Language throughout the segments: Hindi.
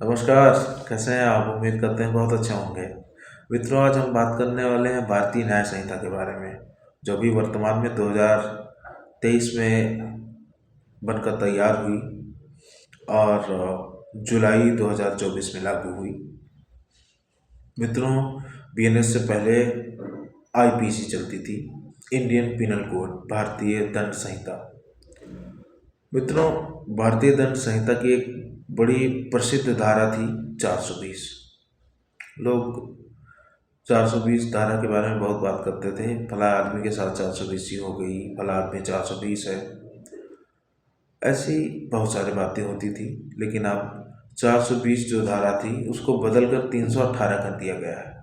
नमस्कार। कैसे हैं आप? उम्मीद करते हैं बहुत अच्छे होंगे। मित्रों, आज हम बात करने वाले हैं भारतीय न्याय संहिता के बारे में, जो भी वर्तमान में 2023 में बनकर तैयार हुई और जुलाई 2024 में लागू हुई। मित्रों, बीएनएस से पहले आईपीसी चलती थी, इंडियन पिनल कोड, भारतीय दंड संहिता। मित्रों, भारतीय दंड संहिता की एक बड़ी प्रसिद्ध धारा थी 420। लोग 420 धारा के बारे में बहुत बात करते थे। फला आदमी के साथ 420 हो गई, फला आदमी 420 है, ऐसी बहुत सारी बातें होती थी। लेकिन अब 420 जो धारा थी उसको बदलकर 318 कर दिया गया है।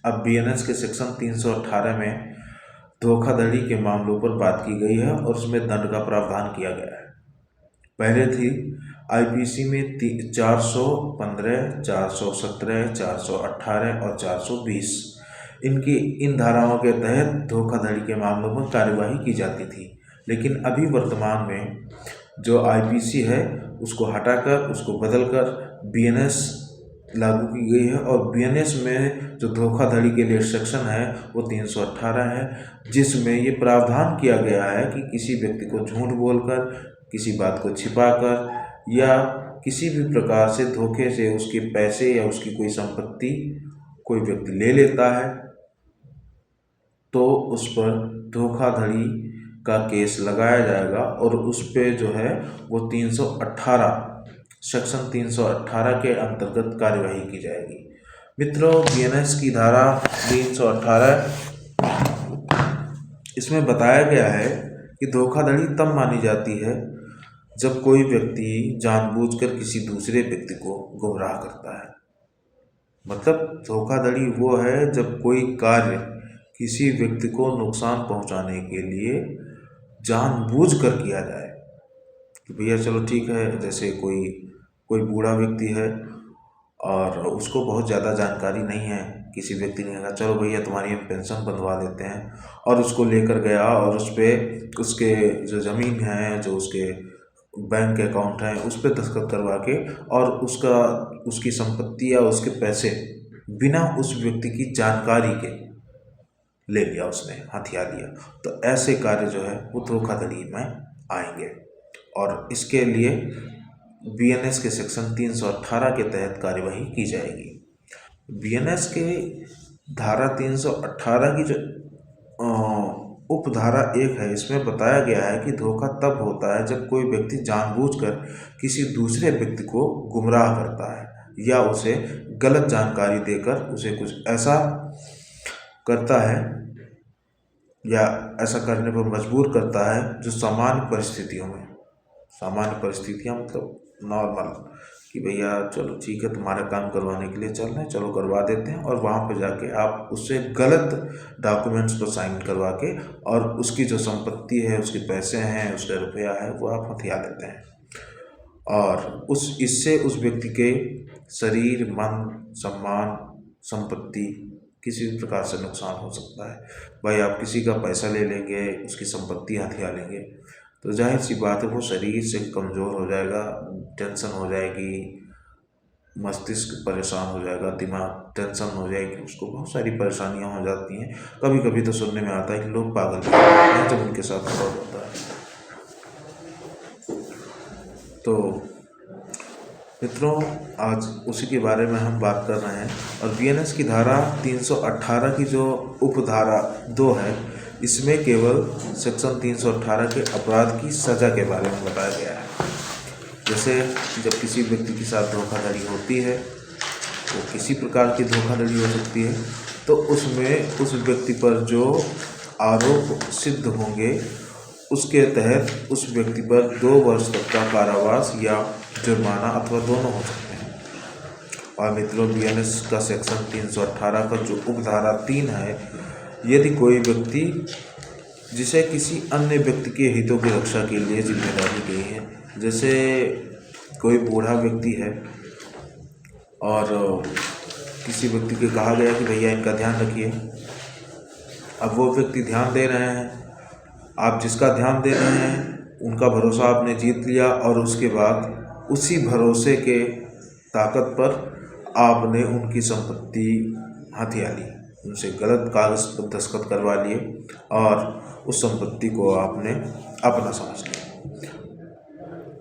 अब बीएनएस के सेक्शन 318 में धोखाधड़ी के मामलों पर बात की गई है और उसमें दंड का प्रावधान किया गया है। पहले थी आईपीसी में 415, 417, 418 और 420। इन धाराओं के तहत धोखाधड़ी के मामलों में कार्यवाही की जाती थी। लेकिन अभी वर्तमान में जो आईपीसी है उसको हटाकर, उसको बदलकर बीएनएस लागू की गई है। और बीएनएस में जो धोखाधड़ी के लिए सेक्शन है वो 318 है, जिसमें ये प्रावधान किया गया है कि किसी व्यक्ति को झूठ बोलकर, किसी बात को छिपाकर या किसी भी प्रकार से धोखे से उसके पैसे या उसकी कोई संपत्ति कोई व्यक्ति ले लेता है तो उस पर धोखाधड़ी का केस लगाया जाएगा और उस पे जो है वो 318 सेक्शन 318 के अंतर्गत कार्यवाही की जाएगी। मित्रों, बीएनएस की धारा 318 इसमें बताया गया है कि धोखाधड़ी तब मानी जाती है जब कोई व्यक्ति जानबूझकर किसी दूसरे व्यक्ति को गुमराह करता है। मतलब धोखाधड़ी वो है जब कोई कार्य किसी व्यक्ति को नुकसान पहुंचाने के लिए जानबूझकर किया जाए। कि भैया चलो ठीक है, जैसे कोई कोई बूढ़ा व्यक्ति है और उसको बहुत ज़्यादा जानकारी नहीं है, किसी व्यक्ति ने कहा चलो भैया तुम्हारी हम पेंशन बंधवा देते हैं, और उसको लेकर गया और उस पर उसके जो ज़मीन है, जो उसके बैंक अकाउंट है, उस पर दस्तखत करवा के और उसकी संपत्ति या उसके पैसे बिना उस व्यक्ति की जानकारी के ले लिया, उसने हथिया लिया, तो ऐसे कार्य जो है वो धोखाधड़ी में आएंगे। और इसके लिए बीएनएस के सेक्शन 318 के तहत कार्यवाही की जाएगी। बीएनएस के धारा 318 की जो उपधारा 1 है, इसमें बताया गया है कि धोखा तब होता है जब कोई व्यक्ति जानबूझकर किसी दूसरे व्यक्ति को गुमराह करता है या उसे गलत जानकारी देकर उसे कुछ ऐसा करता है या ऐसा करने पर मजबूर करता है जो सामान्य परिस्थितियाँ मतलब नॉर्मल, कि भैया चलो ठीक है तुम्हारा काम करवाने के लिए चल रहे हैं, चलो करवा देते हैं, और वहाँ पर जाके आप उससे गलत डॉक्यूमेंट्स पर साइन करवा के और उसकी जो संपत्ति है, उसके पैसे हैं, उसका रुपया है, वो आप हथिया लेते हैं। और इससे उस व्यक्ति के शरीर, मन, सम्मान, संपत्ति किसी भी प्रकार से नुकसान हो सकता है। भाई आप किसी का पैसा ले लेंगे, उसकी संपत्ति हथिया लेंगे, तो जाहिर सी बात है वो शरीर से कमज़ोर हो जाएगा, टेंशन हो जाएगी, मस्तिष्क परेशान हो जाएगा, दिमाग टेंशन हो जाएगी, उसको बहुत सारी परेशानियां हो जाती हैं। कभी कभी तो सुनने में आता है कि लोग पागल भी हो जाते हैं जब उनके साथ फ्रॉड होता है। तो मित्रों, आज उसी के बारे में हम बात कर रहे हैं। और बीएनएस की धारा 318 की जो उपधारा 2 है, इसमें केवल सेक्शन 318 के अपराध की सज़ा के बारे में बताया गया है। जैसे जब किसी व्यक्ति के साथ धोखाधड़ी होती है, तो किसी प्रकार की धोखाधड़ी हो सकती है, तो उसमें उस व्यक्ति पर जो आरोप सिद्ध होंगे उसके तहत उस व्यक्ति पर 2 वर्ष तक का कारावास या जुर्माना अथवा दोनों हो सकते हैं। और मित्रों, बीएनएस का सेक्शन 318 का जो उपधारा 3 है, यदि कोई व्यक्ति जिसे किसी अन्य व्यक्ति के हितों की रक्षा के लिए जिम्मेदारी दी है, जैसे कोई बूढ़ा व्यक्ति है और किसी व्यक्ति को कहा गया कि भैया इनका ध्यान रखिए, अब वो व्यक्ति ध्यान दे रहे हैं, आप जिसका ध्यान दे रहे हैं उनका भरोसा आपने जीत लिया, और उसके बाद उसी भरोसे के ताकत पर आपने उनकी संपत्ति हथिया ली, उनसे गलत कागज पर दस्तखत करवा लिए और उस संपत्ति को आपने अपना समझ लिया,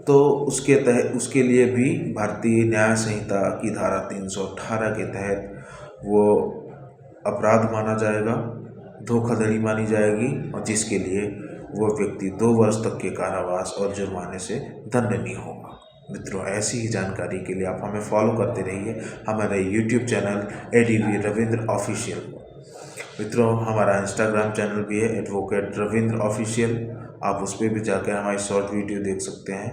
तो उसके लिए भी भारतीय न्याय संहिता की धारा 318 के तहत वो अपराध माना जाएगा, धोखाधड़ी मानी जाएगी, और जिसके लिए वो व्यक्ति 2 वर्ष तक के कारावास और जुर्माने से दंडनीय होगा। मित्रों, ऐसी ही जानकारी के लिए आप हमें फॉलो करते रहिए हमारे YouTube channel ADV Ravindra official. मित्रों, हमारा इंस्टाग्राम चैनल भी है एडवोकेट रविंद्र ऑफिशियल, आप उस पर भी जाकर हमारी शॉर्ट वीडियो देख सकते हैं।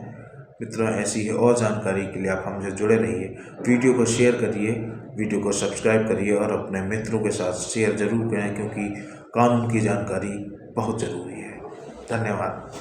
मित्रों, ऐसी है और जानकारी के लिए आप हमसे जुड़े रहिए, वीडियो को शेयर करिए, वीडियो को सब्सक्राइब करिए और अपने मित्रों के साथ शेयर जरूर करें, क्योंकि कानून की जानकारी बहुत ज़रूरी है। धन्यवाद।